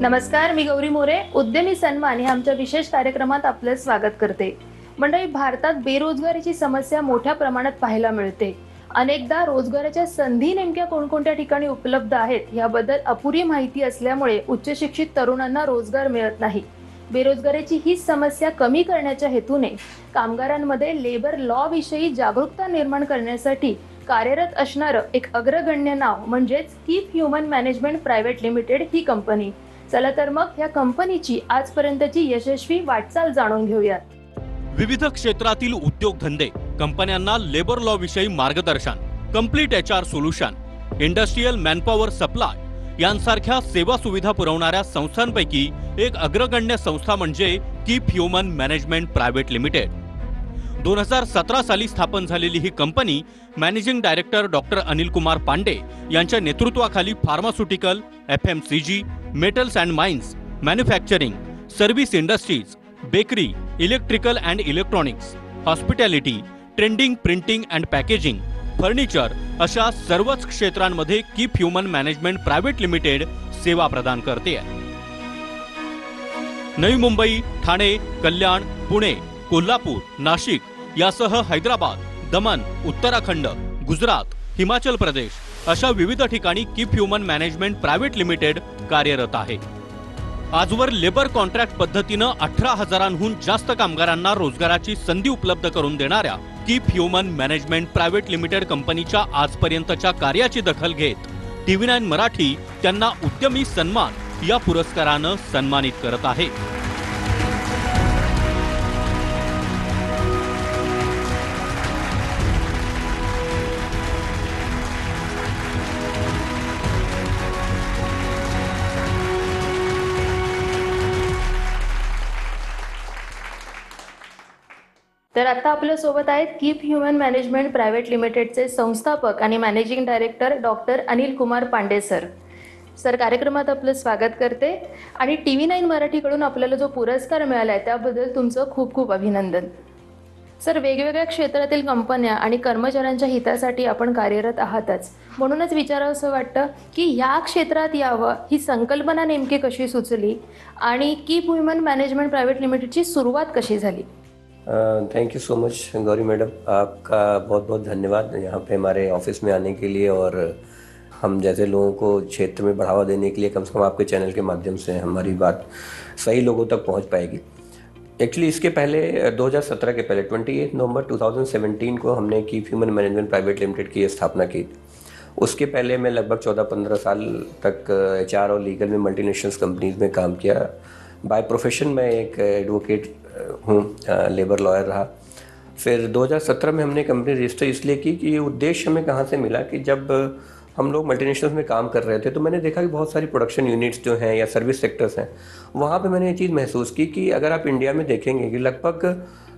नमस्कार, मी गौरी मोरे. उद्यमी सन्मान या आमच्या विशेष कार्यक्रमात आपलं स्वागत करते. मंडळी, भारतात बेरोजगारीची समस्या मोठ्या प्रमाणात पाहायला मिळते. अनेकदा रोजगाराच्या संधी नेमक्या कोणकोणत्या ठिकाणी उपलब्ध आहेत याबद्दल अपुरी माहिती असल्यामुळे उच्च शिक्षित तरुणांना रोजगार मिळत नाही. बेरोजगारीची ही समस्या कमी करण्याच्या हेतूने कामगारांमध्ये लेबर लॉ विषयी जागरूकता निर्माण करण्यासाठी कार्यरत असणारं एक अग्रगण्य नाव म्हणजेच keep human management private limited ही कंपनी. चला तर मग या कंपनीची आजपर्यंतची यशस्वी वाटचाल जाणून घेऊयात. विविध क्षेत्रातील उद्योगधंदे, कंपन्यांना लेबर लॉ विषयी मार्गदर्शन, complete HR solution, industrial manpower supply यांसारख्या सेवा सुविधा पुरवणाऱ्या संस्थांपैकी एक अग्रगण्य संस्था म्हणजे keep human management private limited. 2017 साली स्थापन झालेली ही company managing director doctor Anil Kumar Pande यांच्या नेतृत्वाखाली pharmaceutical, FMCG, metals and mines, manufacturing, service industries, bakery, electrical and electronics, hospitality, trending, printing and packaging, furniture अशा सर्वच क्षेत्रांमध्ये keep human management private limited सेवा प्रदान करते आहे. नवी मुंबई, ठाणे, कल्याण, पुणे, कोल्हापूर, नाशिक यासह हैदराबाद, दमन, उत्तराखंड, गुजरात, हिमाचल प्रदेश अशा विविध ठिकाणी keep human management private limited कार्यरत आहे. आजवर लेबर कॉन्ट्रॅक्ट पद्धतीनं 18,000हून जास्त कामगारांना रोजगाराची संधी उपलब्ध करून देणाऱ्या keep human management private limited कंपनीच्या आजपर्यंतच्या कार्याची दखल घेत TV9 मराठी त्यांना उद्यमी सन्मान या पुरस्कारानं सन्मानित करत आहे. तर आता आपल्या सोबत आहेत कीप ह्युमन मॅनेजमेंट प्रायव्हेट लिमिटेडचे संस्थापक आणि managing director doctor Anil Kumar Pandey sir. Sir, कार्यक्रमात आपलं स्वागत करते आणि TV9 मराठीकडून आपल्याला जो पुरस्कार मिळाला आहे त्याबद्दल तुमचं खूप खूप अभिनंदन. सर, वेगवेगळ्या क्षेत्रातील कंपन्या आणि कर्मचाऱ्यांच्या हितासाठी आपण कार्यरत आहातच, म्हणूनच विचारावंसं वाटतं की ह्या क्षेत्रात यावं ही संकल्पना नेमकी कशी सुचली आणि कीप ह्युमन मॅनेजमेंट प्रायव्हेट लिमिटेडची सुरुवात कशी झाली? Thank you so much Gauri madam, आपका बहुत बहुत धन्यवाद यहाँ पे हमारे ऑफिस में आने के लिए और हम जैसे लोगों को क्षेत्र में बढ़ावा देने के लिए कम से कम आपके चैनल के माध्यम से हमारी बात सही लोगों तक पहुँच पाएगी. एक्चुअली इसके पहले 2017 के पहले 28 नवंबर 2017 को हमने keep human management private limited की स्थापना की. उसके पहले मैं लगभग 14-15 साल तक HR और लीगल में मल्टीनेशनल कंपनीज में काम किया. बाय प्रोफेशन मैं एक एडवोकेट हूँ, लेबर लॉयर रहा. फिर 2017 में हमने कंपनी रजिस्टर इसलिए की कि ये उद्देश्य हमें कहाँ से मिला कि जब हम लोग मल्टीनेशनल्स में काम कर रहे थे तो मैंने देखा कि बहुत सारी प्रोडक्शन यूनिट्स जो हैं या सर्विस सेक्टर्स हैं, वहाँ पे मैंने ये चीज़ महसूस की कि अगर आप इंडिया में देखेंगे कि लगभग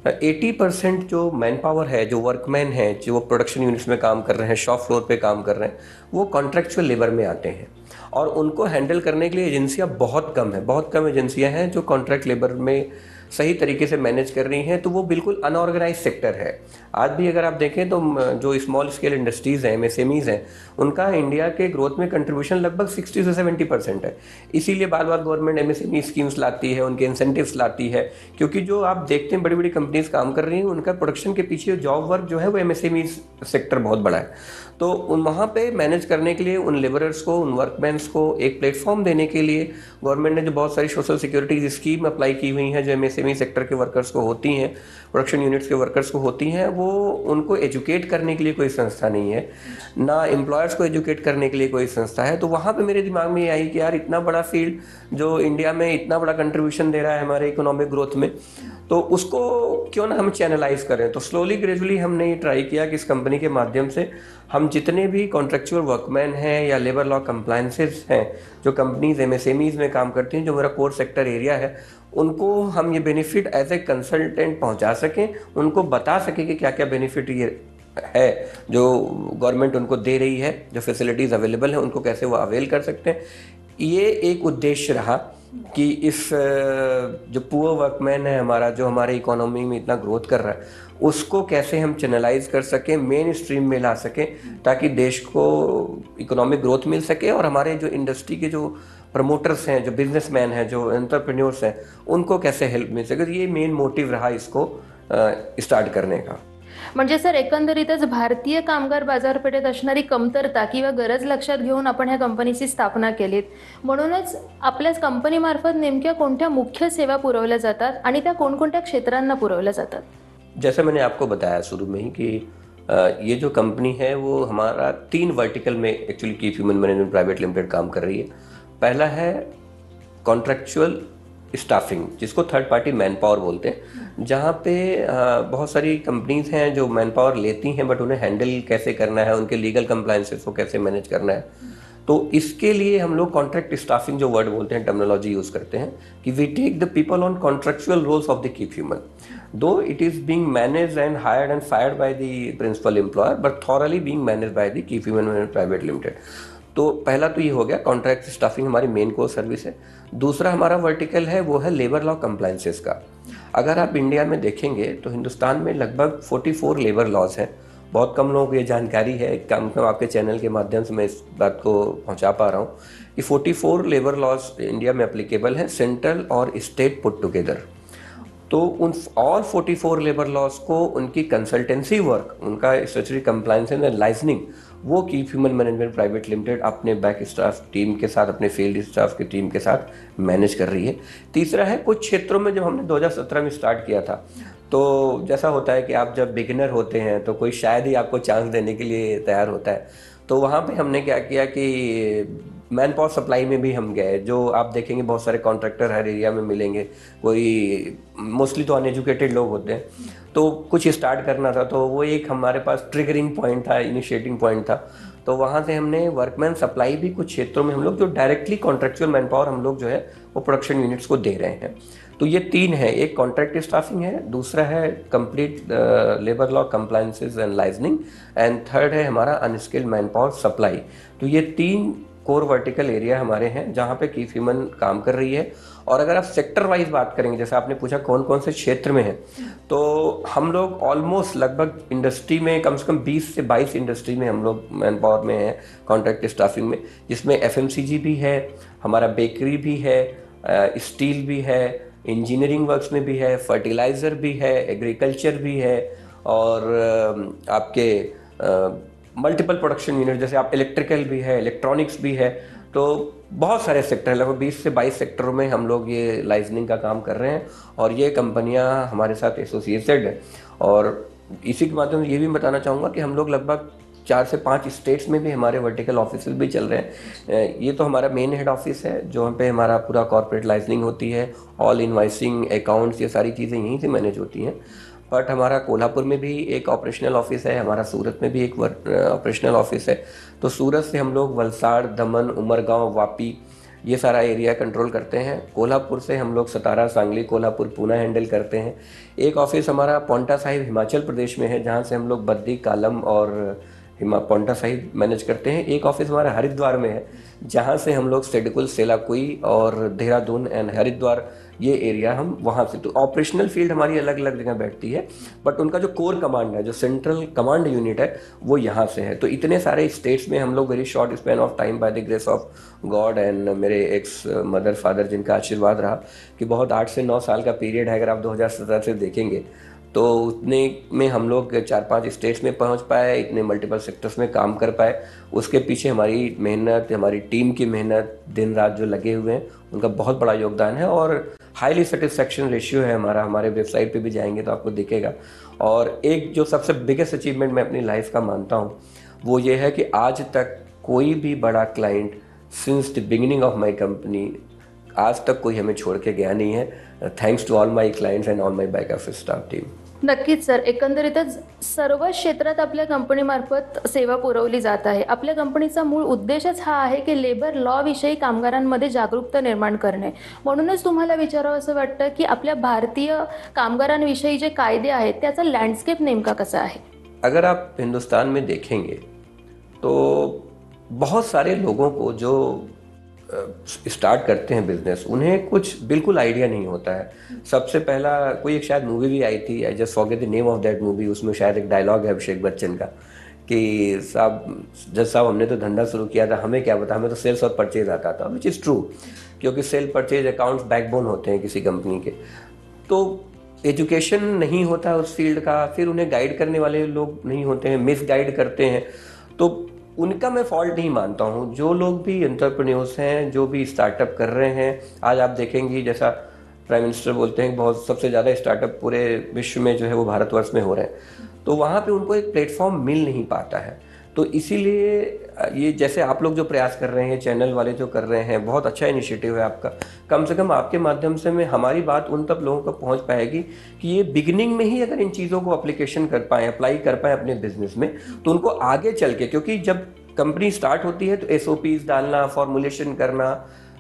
80% जो मैन पावर है, जो वर्कमैन है, जो प्रोडक्शन यूनिट्स में काम कर रहे हैं, शॉप फ्लोर पे काम कर रहे हैं, वो कॉन्ट्रैक्चुअल लेबर में आते हैं और उनको हैंडल करने के लिए एजेंसियाँ बहुत कम है. बहुत कम एजेंसियाँ हैं जो कॉन्ट्रैक्ट लेबर में सही तरीके से मैनेज कर रही हैं. तो वो बिल्कुल अनऑर्गेनाइज सेक्टर है. आज भी अगर आप देखें तो जो स्मॉल स्केल इंडस्ट्रीज़ हैं, MSMEs हैं, उनका इंडिया के ग्रोथ में कंट्रीब्यूशन लगभग 60 से 70% है. इसीलिए बार बार गवर्नमेंट MSME स्कीम्स लाती है, उनके इंसेंटिव्स लाती है, क्योंकि जो आप देखते हैं बड़ी बड़ी कंपनीज काम कर रही हैं, उनका प्रोडक्शन के पीछे जॉब वर्क जो है वो MSME सेक्टर बहुत बड़ा है. तो वहाँ पे मैनेज करने के लिए उन लेबरर्स को, उन वर्कमैन्स को एक प्लेटफॉर्म देने के लिए गवर्नमेंट ने जो बहुत सारी सोशल सिक्योरिटी स्कीम अप्लाई की हुई हैं, जो MSME सेक्टर के वर्कर्स को होती हैं, प्रोडक्शन यूनिट्स के वर्कर्स को होती हैं, वो उनको एजुकेट करने के लिए कोई संस्था नहीं है, ना एम्प्लॉयर्स को एजुकेट करने के लिए कोई संस्था है. तो वहाँ पे मेरे दिमाग में ये आई कि यार इतना बड़ा फील्ड जो इंडिया में इतना बड़ा कंट्रीब्यूशन दे रहा है हमारे इकोनॉमिक ग्रोथ में, तो उसको क्यों ना हम चैनलाइज करें. तो स्लोली ग्रेजुअली हमने ये ट्राई किया कि इस कंपनी के माध्यम से हम जितने भी कॉन्ट्रेक्चुअल वर्कमैन हैं या लेबर लॉ कंप्लायंसेस हैं, जो कंपनीज MSMEs में काम करती हैं, जो मेरा कोर सेक्टर एरिया है, उनको हम ये बेनिफिट एज ए कंसल्टेंट पहुंचा सकें, उनको बता सकें कि क्या क्या बेनिफिट ये है जो गवर्नमेंट उनको दे रही है, जो फैसिलिटीज़ अवेलेबल हैं उनको कैसे वो अवेल कर सकते हैं. ये एक उद्देश्य रहा कि इस जो पुअर वर्कमैन है हमारा, जो हमारे इकोनॉमी में इतना ग्रोथ कर रहा है, उसको कैसे हम चैनलाइज कर सकें, मेन स्ट्रीम में ला सकें, ताकि देश को इकोनॉमिक ग्रोथ मिल सके और हमारे जो इंडस्ट्री के जो प्रमोटर्स हैं, जो बिजनेसमैन हैं, जो एंटरप्रेन्योर्स हैं, उनको कैसे हेल्प मिल सके। तो ये मेन मोटिव रहा इसको स्टार्ट करने का। म्हणजे सर एकंदरीतच भारतीय कामगार बाजारपेठेत असणारी कमतरता किंवा गरज लक्षात घेऊन आपण ह्या कंपनीची स्थापना केलीत. म्हणूनच आपल्या कंपनीमार्फत नेमक्या कोणत्या मुख्य सेवा पुरवल्या जातात आणि त्या कोणकोणत्या क्षेत्रांना पुरवल्या जातात? जैसे मैंने आपको बताया शुरू में ही कि ये जो कंपनी है वो हमारा 3 वर्टिकल में actually keep human management private limited काम कर रही है। पहला है कॉन्ट्रैक्चुअल स्टाफिंग, जिसको थर्ड पार्टी मैन पावर बोलते हैं, जहाँ पे बहुत सारी कंपनीज हैं जो मैन पावर लेती हैं, बट उन्हें हैंडल कैसे करना है, उनके लीगल कंप्लायंसेस को कैसे मैनेज करना है। तो इसके लिए हम लोग कॉन्ट्रैक्ट स्टाफिंग जो वर्ड बोलते हैं, टर्मिनोलॉजी यूज़ करते हैं कि we take the people on contractual roles of the keep human, though it is being managed and hired and fired by the principal employer, but thoroughly being managed by the keep human private limited. तो पहला तो ये हो गया, contract staffing हमारी main core service है। दूसरा हमारा वर्टिकल है वो है लेबर लॉ कंप्लायंसेस का। अगर आप इंडिया में देखेंगे तो हिंदुस्तान में लगभग 44 लेबर लॉज हैं। बहुत कम लोगों को ये जानकारी है, कम आपके चैनल के माध्यम से मैं इस बात को पहुंचा पा रहा हूँ कि 44 लेबर लॉज इंडिया में एप्लीकेबल हैं, सेंट्रल और स्टेट पुट टुगेदर। तो उन ऑल 44 लेबर लॉज को उनकी कंसल्टेंसी वर्क, उनका स्टैट्यूटरी कंप्लायंस एंड लाइजनिंग, वो keep human management private limited अपने बैक स्टाफ टीम के साथ, अपने फील्ड स्टाफ की टीम के साथ मैनेज कर रही है। तीसरा है कुछ क्षेत्रों में, जब हमने 2017 में स्टार्ट किया था, तो जैसा होता है कि आप जब बिगिनर होते हैं तो कोई शायद ही आपको चांस देने के लिए तैयार होता है। तो वहाँ पे हमने क्या किया कि मैन पावर सप्लाई में भी हम गए। जो आप देखेंगे बहुत सारे कॉन्ट्रैक्टर हर एरिया में मिलेंगे, कोई मोस्टली तो अनएजुकेटेड लोग होते हैं, तो कुछ स्टार्ट करना था, तो वो एक हमारे पास ट्रिगरिंग पॉइंट था, इनिशिएटिंग पॉइंट था। तो वहाँ से हमने वर्कमैन सप्लाई भी कुछ क्षेत्रों में हम लोग जो डायरेक्टली कॉन्ट्रैक्चुअल मैन पावर हम लोग जो है वो प्रोडक्शन यूनिट्स को दे रहे हैं। तो ये 3 है, एक कॉन्ट्रैक्ट स्टाफिंग है, दूसरा है complete labour law compliances and liaisoning, and third है हमारा अनस्किल्ड मैन पावर सप्लाई। तो ये 3 कोर वर्टिकल एरिया हमारे हैं जहाँ पे कीप ह्यूमन काम कर रही है। और अगर आप सेक्टर वाइज बात करेंगे, जैसे आपने पूछा कौन कौन से क्षेत्र में है, तो हम लोग ऑलमोस्ट लगभग इंडस्ट्री में कम से कम 20 से 22 इंडस्ट्री में हम लोग मैन पावर में हैं, कॉन्ट्रैक्ट स्टाफिंग में, जिसमें FMCG भी है, हमारा बेकरी भी है, स्टील भी है, इंजीनियरिंग वर्क्स में भी है, फर्टिलाइज़र भी है, एग्रीकल्चर भी है, और आपके मल्टीपल प्रोडक्शन यूनिट, जैसे आप इलेक्ट्रिकल भी है, इलेक्ट्रॉनिक्स भी है। तो बहुत सारे सेक्टर हैं, लगभग 20 से 22 सेक्टरों में हम लोग ये लाइजनिंग का काम कर रहे हैं, और ये कंपनियां हमारे साथ एसोसिएटेड है। और इसी के माध्यम से ये भी बताना चाहूँगा कि हम लोग लगभग 4 से 5 स्टेट्स में भी हमारे वर्टिकल ऑफिस भी चल रहे हैं। ये तो हमारा मेन हेड ऑफिस है, जो पे हमारा पूरा कॉर्पोरेट लाइजनिंग होती है, ऑल इनवाइसिंग, अकाउंट्स, ये सारी चीज़ें यहीं से मैनेज होती हैं। बट हमारा कोल्हापुर में भी एक ऑपरेशनल ऑफिस है, हमारा सूरत में भी एक ऑपरेशनल ऑफिस है। तो सूरत से हम लोग वलसाड़, दमन, उमरगांव, वापी, ये सारा एरिया कंट्रोल करते हैं। कोल्हापुर से हम लोग सतारा, सांगली, कोल्हापुर, पूना हैंडल करते हैं। एक ऑफिस हमारा पौंटा साहिब हिमाचल प्रदेश में है, जहाँ से हम लोग बद्दी, कालम और पौंटा साहिब मैनेज करते हैं। एक ऑफिस हमारा हरिद्वार में है, जहाँ से हम लोग सेडकुल, सेलाकुई और देहरादून एंड हरिद्वार, ये एरिया हम वहाँ से। तो ऑपरेशनल फील्ड हमारी अलग अलग जगह बैठती है, बट उनका जो कोर कमांड है, जो सेंट्रल कमांड यूनिट है, वो यहाँ से है। तो इतने सारे स्टेट्स में हम लोग very short span of time, by the grace of God and मेरे एक्स मदर फादर, जिनका आशीर्वाद रहा कि बहुत 8 से 9 साल का पीरियड है, अगर आप 2017 से देखेंगे तो उतने में हम लोग 4-5 स्टेट्स में पहुंच पाए, इतने मल्टीपल सेक्टर्स में काम कर पाए। उसके पीछे हमारी मेहनत, हमारी टीम की मेहनत, दिन रात जो लगे हुए हैं, उनका बहुत बड़ा योगदान है। और हाईली सेटिस्फैक्शन रेशियो है हमारा, हमारे वेबसाइट पे भी जाएंगे तो आपको दिखेगा। और एक जो सबसे बिगेस्ट अचीवमेंट मैं अपनी लाइफ का मानता हूँ, वो ये है कि आज तक कोई भी बड़ा client since the beginning of my company, आज तक कोई हमें छोड़ के गया नहीं है। Thanks to all my clients and all my back office staff team. नक्कीच सर, एकंदरीतच सर्व क्षेत्रात आपल्या कंपनीमार्फत सेवा पुरवली जात आहे. आपल्या कंपनीचा मूळ उद्देशच हा आहे की लेबर लॉ विषयी कामगारांमध्ये जागरूकता निर्माण करणे. म्हणूनच तुम्हाला विचारावं असं वाटतं की आपल्या भारतीय कामगारांविषयी जे कायदे आहेत त्याचा लँडस्केप नेमका कसा आहे? अगर आप हिंदुस्तान में देखेंगे तो बहुत सारे लोगों को जो स्टार्ट करते हैं बिजनेस, उन्हें कुछ बिल्कुल आइडिया नहीं होता है। सबसे पहला कोई एक शायद मूवी भी आई थी, I just forget the name of that movie, उसमें शायद एक डायलॉग है अभिषेक बच्चन का कि साहब जज साहब हमने तो धंधा शुरू किया था, हमें क्या पता, हमें तो सेल्स और परचेज आता था, विच इज़ ट्रू, क्योंकि सेल परचेज अकाउंट्स बैकबोन होते हैं किसी कंपनी के। तो एजुकेशन नहीं होता उस फील्ड का, फिर उन्हें गाइड करने वाले लोग नहीं होते हैं, मिस गाइड करते हैं। तो उनका मैं फॉल्ट नहीं मानता हूँ। जो लोग भी एंटरप्रेन्योर्स हैं, जो भी स्टार्टअप कर रहे हैं, आज आप देखेंगे जैसा प्राइम मिनिस्टर बोलते हैं बहुत सबसे ज़्यादा स्टार्टअप पूरे विश्व में जो है वो भारतवर्ष में हो रहे हैं, तो वहाँ पे उनको एक प्लेटफॉर्म मिल नहीं पाता है। तो इसीलिए ये जैसे आप लोग जो प्रयास कर रहे हैं, चैनल वाले जो कर रहे हैं, बहुत अच्छा इनिशिएटिव है आपका। कम से कम आपके माध्यम से में हमारी बात उन तक लोगों तक पहुंच पाएगी कि ये बिगिनिंग में ही अगर इन चीज़ों को अप्लीकेशन कर पाएँ, अप्लाई कर पाएँ अपने बिजनेस में, तो उनको आगे चल के, क्योंकि जब कंपनी स्टार्ट होती है तो SOPs डालना, फॉर्मुलेशन करना,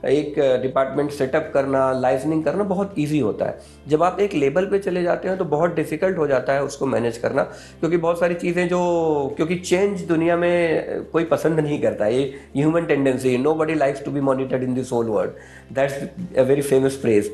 एक डिपार्टमेंट सेटअप करना, लाइसेंसिंग करना बहुत इजी होता है। जब आप एक लेवल पे चले जाते हैं तो बहुत डिफिकल्ट हो जाता है उसको मैनेज करना, क्योंकि बहुत सारी चीज़ें क्योंकि चेंज दुनिया में कोई पसंद नहीं करता है, ये human tendency, nobody likes to be monitored in this whole world, that's a very famous phrase.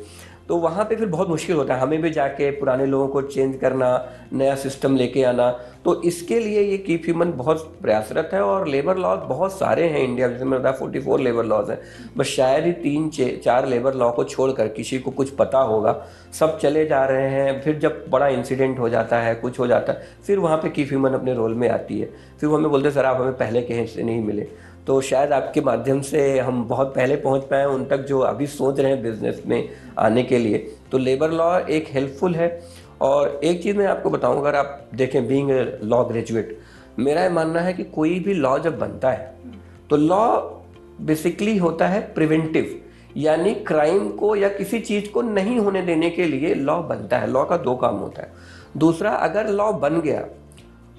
तो वहाँ पे फिर बहुत मुश्किल होता है हमें भी जाके पुराने लोगों को चेंज करना, नया सिस्टम लेके आना। तो इसके लिए ये कीप ह्यूमन बहुत प्रयासरत है। और लेबर लॉज बहुत सारे हैं इंडिया में, जैसे मैंने बताया 44 लेबर लॉज हैं, बस शायद ही 3-4 लेबर लॉ को छोड़कर किसी को कुछ पता होगा। सब चले जा रहे हैं, फिर जब बड़ा इंसिडेंट हो जाता है, कुछ हो जाता है, फिर वहाँ पे कीप ह्यूमन अपने रोल में आती है। फिर वो हमें बोलते हैं सर आप हमें पहले कहीं से नहीं मिले। तो शायद आपके माध्यम से हम बहुत पहले पहुंच पाए उन तक जो अभी सोच रहे हैं बिजनेस में आने के लिए। तो लेबर लॉ एक हेल्पफुल है। और एक चीज़ मैं आपको बताऊं, अगर आप देखें बीइंग लॉ ग्रेजुएट, मेरा ये मानना है कि कोई भी लॉ जब बनता है तो लॉ बेसिकली होता है प्रिवेंटिव, यानी क्राइम को या किसी चीज़ को नहीं होने देने के लिए लॉ बनता है। लॉ का 2 काम होता है। दूसरा, अगर लॉ बन गया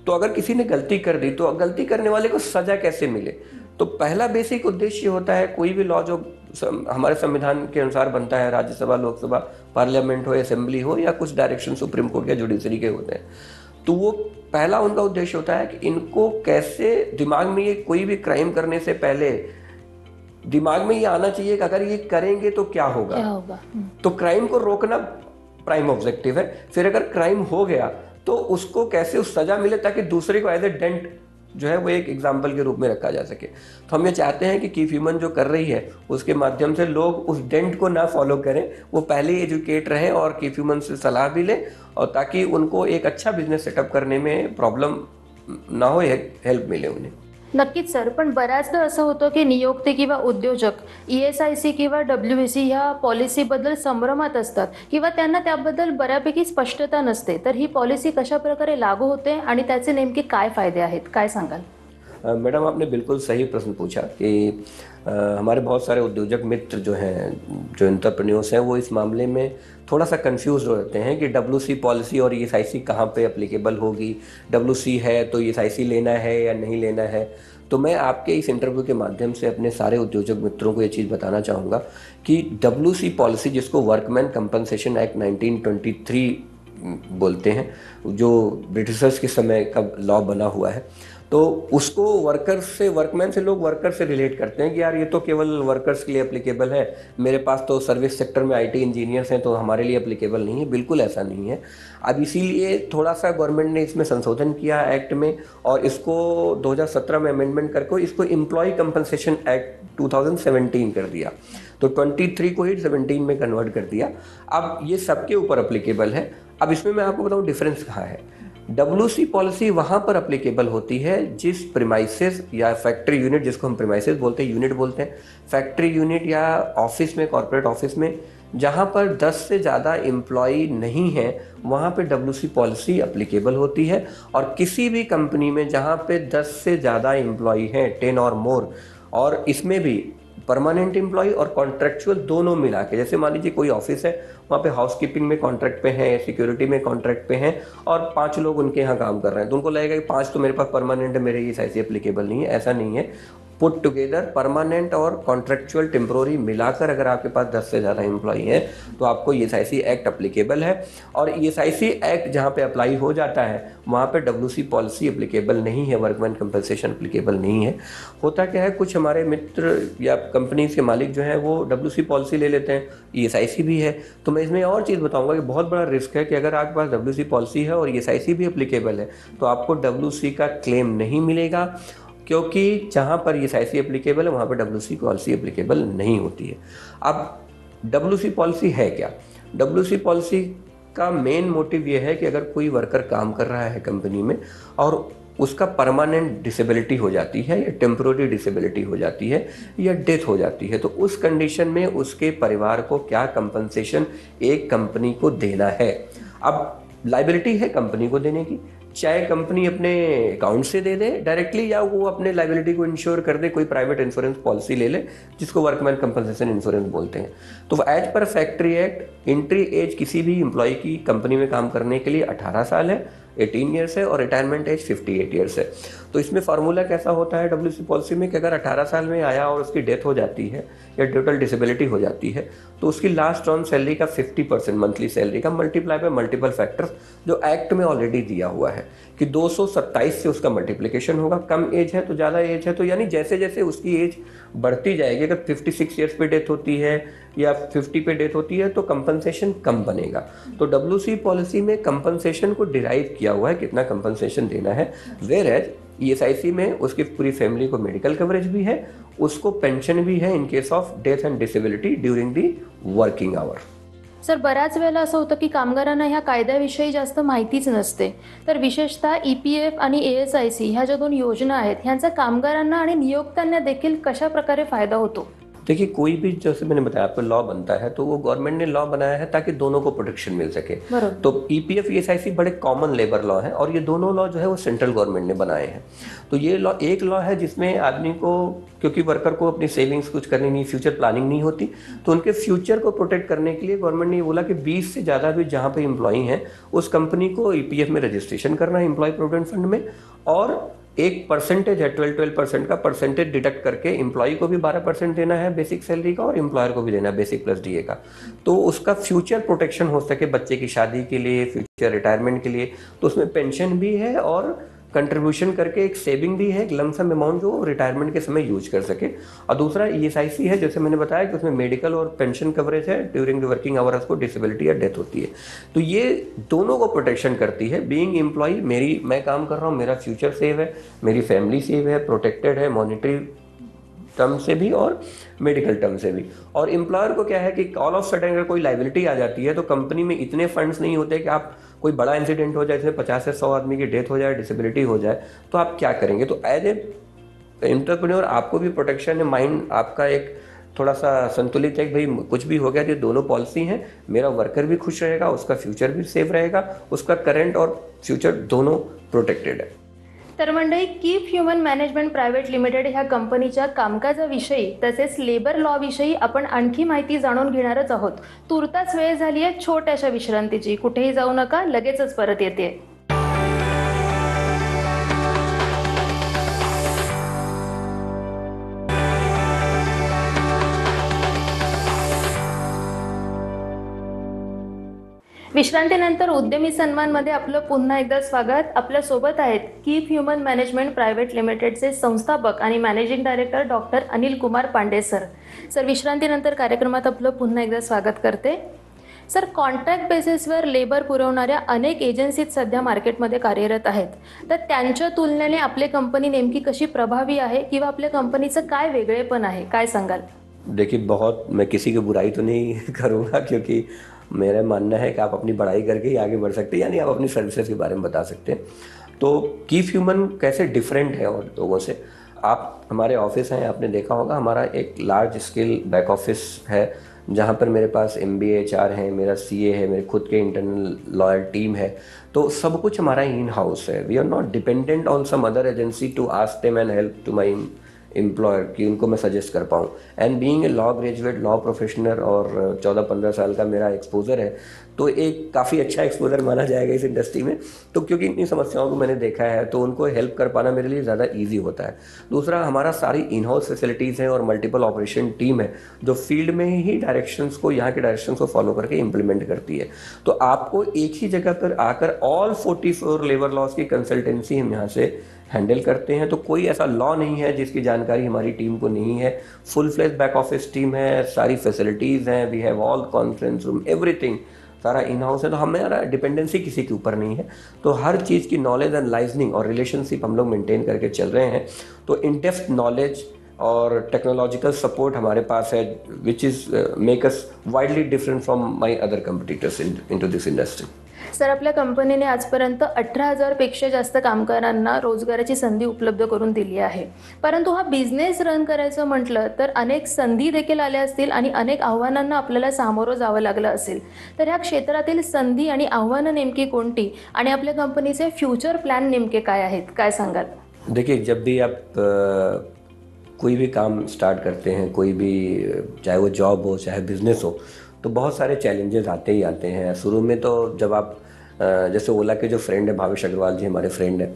तो अगर किसी ने गलती कर दी तो गलती करने वाले को सजा कैसे मिले। तो पहला बेसिक उद्देश्य होता है कोई भी लॉ जो हमारे संविधान के अनुसार बनता है, राज्यसभा, लोकसभा, पार्लियामेंट हो, असेंबली हो, या कुछ डायरेक्शन सुप्रीम कोर्ट या जुडिशरी के होते हैं, तो वो पहला उनका उद्देश्य होता है कि इनको कैसे दिमाग में ये कोई भी क्राइम करने से पहले दिमाग में ये आना चाहिए कि अगर ये करेंगे तो क्या होगा। तो क्राइम को रोकना प्राइम ऑब्जेक्टिव है। फिर अगर क्राइम हो गया तो उसको कैसे उस सजा मिले ताकि दूसरे को एज ए डेंट जो है वो एक एग्जाम्पल के रूप में रखा जा सके। तो हम ये चाहते हैं कि कीप ह्यूमन जो कर रही है उसके माध्यम से लोग उस डेंट को ना फॉलो करें, वो पहले ही एजुकेट रहें और कीप ह्यूमन से सलाह भी लें, और ताकि उनको एक अच्छा बिजनेस सेटअप करने में प्रॉब्लम ना हो, हेल्प मिले उन्हें। नक्कीच सर, पण बऱ्याचदा असं होतं की नियोक्ते किंवा उद्योजक ESIC किंवा WC ह्या पॉलिसीबद्दल संभ्रमात असतात किंवा त्यांना त्याबद्दल बऱ्यापैकी स्पष्टता नसते, तर ही पॉलिसी कशा प्रकारे लागू होते आणि त्याचे नेमके काय फायदे आहेत, काय सांगाल? मैडम आपने बिल्कुल सही प्रश्न पूछा कि हमारे बहुत सारे उद्योजक मित्र जो हैं, जो एंटरप्रेन्योर्स हैं, वो इस मामले में थोड़ा सा कंफ्यूज हो जाते हैं कि WC पॉलिसी और ESIC कहाँ पे एप्लीकेबल होगी, WC है तो ESIC लेना है या नहीं लेना है। तो मैं आपके इस इंटरव्यू के माध्यम से अपने सारे उद्योजक मित्रों को ये चीज़ बताना चाहूँगा कि WC पॉलिसी, जिसको वर्कमैन कंपनसेशन एक्ट 1923 बोलते हैं, जो ब्रिटिशर्स के समय का लॉ बना हुआ है, तो उसको वर्कमैन से लोग वर्कर से रिलेट करते हैं कि यार ये तो केवल वर्कर्स के लिए एप्लीकेबल है, मेरे पास तो सर्विस सेक्टर में IT इंजीनियर्स हैं तो हमारे लिए एप्लीकेबल नहीं है। बिल्कुल ऐसा नहीं है। अब इसीलिए थोड़ा सा गवर्नमेंट ने इसमें संशोधन किया एक्ट में, और इसको 2017 में अमेंडमेंट करके इसको एम्प्लॉय कंपनसेशन एक्ट 2017 कर दिया। तो 23 को ही 17 में कन्वर्ट कर दिया। अब ये सबके ऊपर एप्लीकेबल है। अब इसमें मैं आपको बताऊँ डिफरेंस कहाँ है। WC पॉलिसी वहाँ पर एप्लीकेबल होती है जिस प्रीमाइसेस या फैक्ट्री यूनिट, जिसको हम प्रीमाइसेस बोलते हैं, यूनिट बोलते हैं, फैक्ट्री यूनिट या ऑफिस में, कॉर्पोरेट ऑफिस में, जहाँ पर 10 से ज़्यादा एम्प्लॉई नहीं है, वहाँ पे WC पॉलिसी एप्लीकेबल होती है। और किसी भी कंपनी में जहाँ पे 10 से ज़्यादा एम्प्लॉई हैं, 10 और मोर, और इसमें भी परमानेंट एम्प्लॉय और कॉन्ट्रेक्चुअल दोनों मिला के, जैसे मान लीजिए कोई ऑफिस है, वहाँ पे हाउसकीपिंग में कॉन्ट्रैक्ट पे हैं, सिक्योरिटी में कॉन्ट्रैक्ट पे हैं, और 5 लोग उनके यहाँ काम कर रहे हैं, तो उनको लगेगा कि 5 तो मेरे पास परमानेंट है, मेरे ESIC एप्लीकेबल नहीं है। ऐसा नहीं है। पुट टुगेदर परमानेंट और कॉन्ट्रेक्चुअल टेम्पोररी मिलाकर अगर आपके पास 10 से ज़्यादा एम्प्लॉई हैं तो आपको ESIC एक्ट अप्लीकेबल है। और ESIC एक्ट जहाँ पे अप्लाई हो जाता है वहाँ पे WC पॉलिसी अप्लीकेबल नहीं है, वर्कमैन कंपनसेशन अप्लीकेबल नहीं है। होता क्या है, कुछ हमारे मित्र या कंपनी के मालिक जो हैं वो WC पॉलिसी ले लेते हैं, ESIC भी है। तो मैं इसमें और चीज़ बताऊँगा कि बहुत बड़ा रिस्क है कि अगर आपके पास WC पॉलिसी है और ESIC भी अप्लीकेबल है तो आपको WC का क्लेम नहीं मिलेगा, क्योंकि जहाँ पर ESIC एप्लीकेबल है वहाँ पर WC पॉलिसी एप्लीकेबल नहीं होती है। अब WC पॉलिसी है क्या? WC पॉलिसी का मेन मोटिव ये है कि अगर कोई वर्कर काम कर रहा है कंपनी में और उसका परमानेंट डिसेबिलिटी हो जाती है या टेम्पोररी डिसेबिलिटी हो जाती है या डेथ हो जाती है, तो उस कंडीशन में उसके परिवार को क्या कंपनसेशन एक कंपनी को देना है। अब लाइबिलिटी है कंपनी को देने की, चाहे कंपनी अपने अकाउंट से दे दे डायरेक्टली या वो अपने लाइबिलिटी को इंश्योर कर दे, कोई प्राइवेट इंश्योरेंस पॉलिसी ले ले जिसको वर्कमैन कंपनसेशन इंश्योरेंस बोलते हैं। तो as per factory act entry as किसी भी एम्प्लॉय की कंपनी में काम करने के लिए 18 साल है, 18 ईयर्स है, और रिटायरमेंट एज 58 ईयर्स है। तो इसमें फार्मूला कैसा होता है WC पॉलिसी में कि अगर 18 साल में आया और उसकी डेथ हो जाती है या टोटल डिसेबिलिटी हो जाती है तो उसकी लास्ट ऑन सैलरी का 50% मंथली सैलरी का मल्टीप्लाई बाय मल्टीपल फैक्टर्स जो एक्ट में ऑलरेडी दिया हुआ है कि 227 से उसका मल्टीप्लिकेशन होगा। कम एज है तो ज़्यादा एज है तो यानी जैसे जैसे उसकी एज बढ़ती जाएगी, अगर 56 ईयर्स पे डेथ होती है या 50 पे डेथ होती है तो कंपनसेशन कम बनेगा। तो WC पॉलिसी में कंपनसेशन को डिराइव किया हुआ है कितना कंपनसेशन देना है, वेयर एज ESIC में उसकी पूरी फैमिली को मेडिकल कवरेज भी है, उसको पेंशन भी है in case of death and disability during the working hour. Sir, बऱ्याच वेळेला असं होतं की कामगारांना ह्या कायद्याविषयी जास्त माहितीच नसते, तर विशेषतः EPF आणि ASIC ह्या ज्या 2 योजना आहेत ह्यांचा कामगारांना आणि नियोक्त्यांना देखील कशा प्रकारे फायदा होतो? देखिए, कोई भी जैसे मैंने बताया आपको लॉ बनता है तो वो गवर्नमेंट ने लॉ बनाया है ताकि दोनों को प्रोटेक्शन मिल सके। तो EPF ESIC बड़े कॉमन लेबर लॉ हैं और ये दोनों लॉ जो है वो सेंट्रल गवर्नमेंट ने बनाए हैं। तो ये लॉ एक लॉ है जिसमें आदमी को, क्योंकि वर्कर को अपनी सेविंग्स कुछ करनी नहीं, फ्यूचर प्लानिंग नहीं होती, तो उनके फ्यूचर को प्रोटेक्ट करने के लिए गवर्नमेंट ने ये बोला कि 20 से ज़्यादा भी जहाँ पे एम्प्लॉई हैं उस कंपनी को EPF में रजिस्ट्रेशन करना है, एम्प्लॉय प्रोविडेंट फंड में, और एक परसेंटेज है 12% का परसेंटेज डिडक्ट करके एम्प्लॉय को भी 12% देना है बेसिक सैलरी का और एम्प्लॉयर को भी देना है बेसिक प्लस DA का। तो उसका फ्यूचर प्रोटेक्शन हो सके बच्चे की शादी के लिए, फ्यूचर रिटायरमेंट के लिए। तो उसमें पेंशन भी है और कंट्रीब्यूशन करके एक सेविंग भी है, एक लमसम अमाउंट जो रिटायरमेंट के समय यूज कर सके। और दूसरा ESIC है, जैसे मैंने बताया कि उसमें मेडिकल और पेंशन कवरेज है ड्यूरिंग द वर्किंग आवर्स को डिसेबिलिटी या डेथ होती है। तो ये दोनों को प्रोटेक्शन करती है। बीइंग एम्प्लॉय, मैं काम कर रहा हूँ, मेरा फ्यूचर सेव है, मेरी फैमिली सेव है, प्रोटेक्टेड है मॉनिटरी टर्म से भी और मेडिकल टर्म से भी। और एम्प्लॉयर को क्या है कि ऑल ऑफ सडन अगर कोई लाइबिलिटी आ जाती है तो कंपनी में इतने फंड्स नहीं होते कि आप कोई बड़ा इंसिडेंट हो जाए जिसमें 50 से 100 आदमी की डेथ हो जाए, डिसेबिलिटी हो जाए, तो आप क्या करेंगे। तो एज ए एंटरप्रेन्योर आपको भी प्रोटेक्शन है, माइंड आपका एक थोड़ा सा संतुलित है कि भाई कुछ भी हो गया तो दोनों पॉलिसी हैं, मेरा वर्कर भी खुश रहेगा, उसका फ्यूचर भी सेफ रहेगा, उसका करंट और फ्यूचर दोनों प्रोटेक्टेड है। तर मंडळी, keep human management private limited ह्या कंपनीच्या कामकाजाविषयी तसेच लेबर लॉ विषयी आपण आणखी माहिती जाणून घेणारच आहोत। तुर्तास वेळ झाली आहे छोट्याशा विश्रांतीची, कुठेही जाऊ नका, लगेचच परत येते। विश्रांतीनंतर उद्यमी सन्मानमध्ये आपलं पुन्हा एकदा स्वागत। आपल्या सोबत आहेत कीप ह्युमन मॅनेजमेंट प्रायव्हेट लिमिटेडचे संस्थापक आणि managing director doctor Anil Kumar Pandey sir. विश्रांतीनंतर कार्यक्रमात आपलं पुन्हा एकदा स्वागत करते। सर, कॉन्ट्रॅक्ट बेसिसवर लेबर पुरवणाऱ्या अनेक एजन्सीज सध्या मार्केटमध्ये कार्यरत आहेत, तर त्यांच्या तुलनेने आपली कंपनी नेमकी कशी प्रभावी आहे किंवा आपल्या कंपनीचं काय वेगळेपण आहे, काय सांगाल? देखिए, बहुत मैं किसी की बुराई तो नहीं करूँगा, क्योंकि मेरा मानना है कि आप अपनी पढ़ाई करके ही आगे बढ़ सकते हैं, यानी आप अपनी सर्विसेज के बारे में बता सकते हैं। तो कीप ह्यूमन कैसे डिफरेंट है और लोगों से, आप हमारे ऑफिस हैं, आपने देखा होगा हमारा एक लार्ज स्केल बैक ऑफिस है जहाँ पर मेरे पास MBA HR है, मेरा CA है, मेरे खुद के इंटरनल लॉयर टीम है। तो सब कुछ हमारा इन हाउस है। We are not dependent on some other agency to ask them and help to my employer कि उनको मैं सजेस्ट कर पाऊँ। And being a law graduate, law professional और 14-15 साल का मेरा एक्सपोजर है, तो एक काफ़ी अच्छा एक्सपोजर माना जाएगा इस इंडस्ट्री में। तो क्योंकि इतनी समस्याओं को मैंने देखा है तो उनको हेल्प कर पाना मेरे लिए ज़्यादा ईजी होता है। दूसरा, हमारा सारी इन हाउस फैसिलिटीज़ हैं और मल्टीपल ऑपरेशन टीम है जो फील्ड में ही डायरेक्शंस को, यहाँ के डायरेक्शंस को फॉलो करके इम्प्लीमेंट करती है। तो आपको एक ही जगह पर आकर ऑल 44 लेबर लॉज की कंसल्टेंसी हम यहाँ से हैंडल करते हैं। तो कोई ऐसा लॉ नहीं है जिसकी जानकारी हमारी टीम को नहीं है। Full fledge back office team है, सारी फैसिलिटीज़ हैं, we have all conference room, everything सारा इन हाउस है। तो हमारा डिपेंडेंसी किसी के ऊपर नहीं है। तो हर चीज़ की नॉलेज एंड लाइजनिंग और रिलेशनशिप हम लोग मेंटेन करके चल रहे हैं। तो इन डेप्थ नॉलेज और टेक्नोलॉजिकल सपोर्ट हमारे पास है, which is make us widely different from my other competitors into this industry. Sir, आपल्या कंपनीने आजपर्यंत 18,000पेक्षा जास्त कामगारांना रोजगाराची संधी उपलब्ध करून दिली आहे. परंतु हा बिझनेस रन करायचं म्हटलं तर अनेक संधी देखील आल्या असतील आणि अनेक आव्हानांना आपल्याला सामोरं जावं लागलं असेल. तर ह्या क्षेत्रातील संधी आणि आव्हानं नेमकी कोणती आणि आपल्या कंपनीचे फ्युचर प्लॅन नेमके काय आहेत, काय सांगाल? देखिए, जब भी आप कोई भी काम स्टार्ट करते हैं, कोई भी, चाहे वो जॉब हो चाहे बिजनेस हो, तो बहुत सारे चैलेंजेस आते ही आते हैं। शुरू में तो जब आप जैसे ओला के जो फ्रेंड है भावेश अग्रवाल जी हमारे फ्रेंड हैं,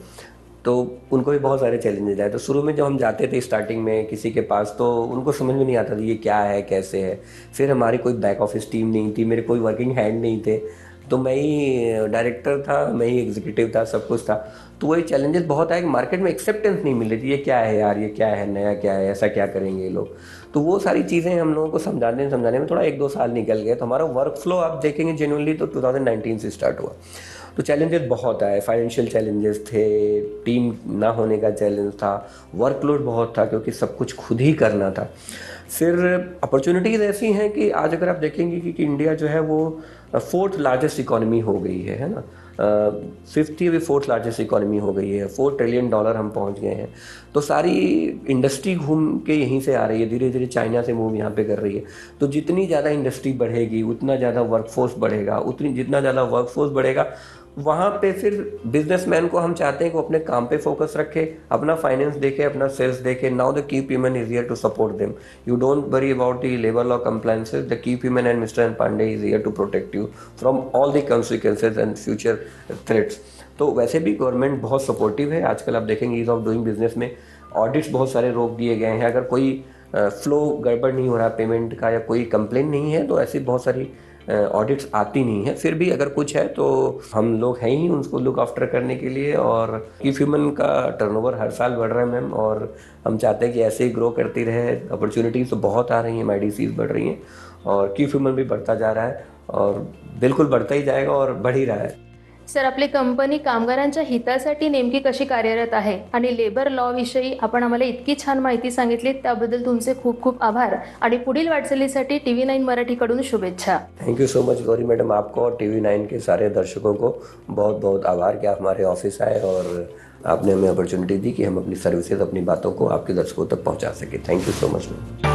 तो उनको भी बहुत सारे चैलेंजेस आए। तो शुरू में जब हम जाते थे स्टार्टिंग में किसी के पास, तो उनको समझ में नहीं आता था ये क्या है, कैसे है। फिर हमारी कोई बैक ऑफिस टीम नहीं थी, मेरे कोई वर्किंग हैंड नहीं थे, तो मैं ही डायरेक्टर था, मैं ही एग्जीक्यूटिव था, सब कुछ था। तो वही चैलेंजेस बहुत आए कि मार्केट में एक्सेप्टेंस नहीं मिल रही थी, ये क्या है यार, ये क्या है, नया क्या है, ऐसा क्या करेंगे ये लोग। तो वो सारी चीज़ें हम लोगों को समझाने में थोड़ा 1-2 साल निकल गए। तो हमारा वर्क फ्लो आप देखेंगे जेन्युइनली तो 2019 से स्टार्ट हुआ। तो चैलेंजेस बहुत आए, फाइनेंशियल चैलेंजेस थे, टीम ना होने का चैलेंज था, वर्कलोड बहुत था क्योंकि सब कुछ खुद ही करना था। फिर अपॉर्चुनिटीज़ ऐसी हैं कि आज अगर आप देखेंगे कि इंडिया जो है वो 4th लार्जेस्ट इकोनॉमी हो गई है ना, 50वीं अभी 4th लार्जेस्ट इकोनॉमी हो गई है, $4 ट्रिलियन हम पहुंच गए हैं। तो सारी इंडस्ट्री घूम के यहीं से आ रही है, धीरे धीरे चाइना से मूव यहाँ पे कर रही है। तो जितनी ज़्यादा इंडस्ट्री बढ़ेगी उतना ज़्यादा वर्कफोर्स बढ़ेगा, जितना ज़्यादा वर्कफोर्स बढ़ेगा वहाँ पे फिर बिजनेसमैन को हम चाहते हैं कि वो अपने काम पे फोकस रखे, अपना फाइनेंस देखे, अपना सेल्स देखे। Now the key human is here to support them. You don't worry about the labour law compliances, the key human and mister N Pandey is here to protect you from all the consequences and future threats. तो वैसे भी government बहुत supportive है। आजकल आप देखेंगे ease of doing business में audits बहुत सारे रोक दिए गए हैं। अगर कोई फ्लो गड़बड़ नहीं हो रहा पेमेंट का या कोई कंप्लेन नहीं है तो ऐसी बहुत सारी ऑडिट्स आती नहीं है। फिर भी अगर कुछ है तो हम लोग हैं ही उसको लुक आफ्टर करने के लिए। और की ह्यूमन का टर्नओवर हर साल बढ़ रहा है मैम, और हम चाहते हैं कि ऐसे ही ग्रो करती रहे। अपॉर्चुनिटीज़ तो बहुत आ रही हैं, MIDCs बढ़ रही हैं और की ह्यूमन भी बढ़ता जा रहा है और बिल्कुल बढ़ता ही जाएगा और बढ़ ही रहा है। सर, आपली कंपनी कामगारांच्या हितासाठी नेमकी कशी कार्यरत आहे आणि लेबर लॉ विषयी आपण आम्हाला इतकी छान माहिती सांगितली त्याबद्दल तुमचे खूप खूप आभार आणि पुढील वाटचालीसाठी TV9 मराठीकडून शुभेच्छा. Thank you so much Gauri madam, आपको और TV9 के सारे दर्शकों को बहुत बहुत आभार कि आप हमारे ऑफिस आए और आपने हमें अपॉर्चुनिटी दी कि हम अपनी सर्विसेज, अपनी बातों को आपके दर्शकों तक पहुंचा सके। Thank you so much ma'am.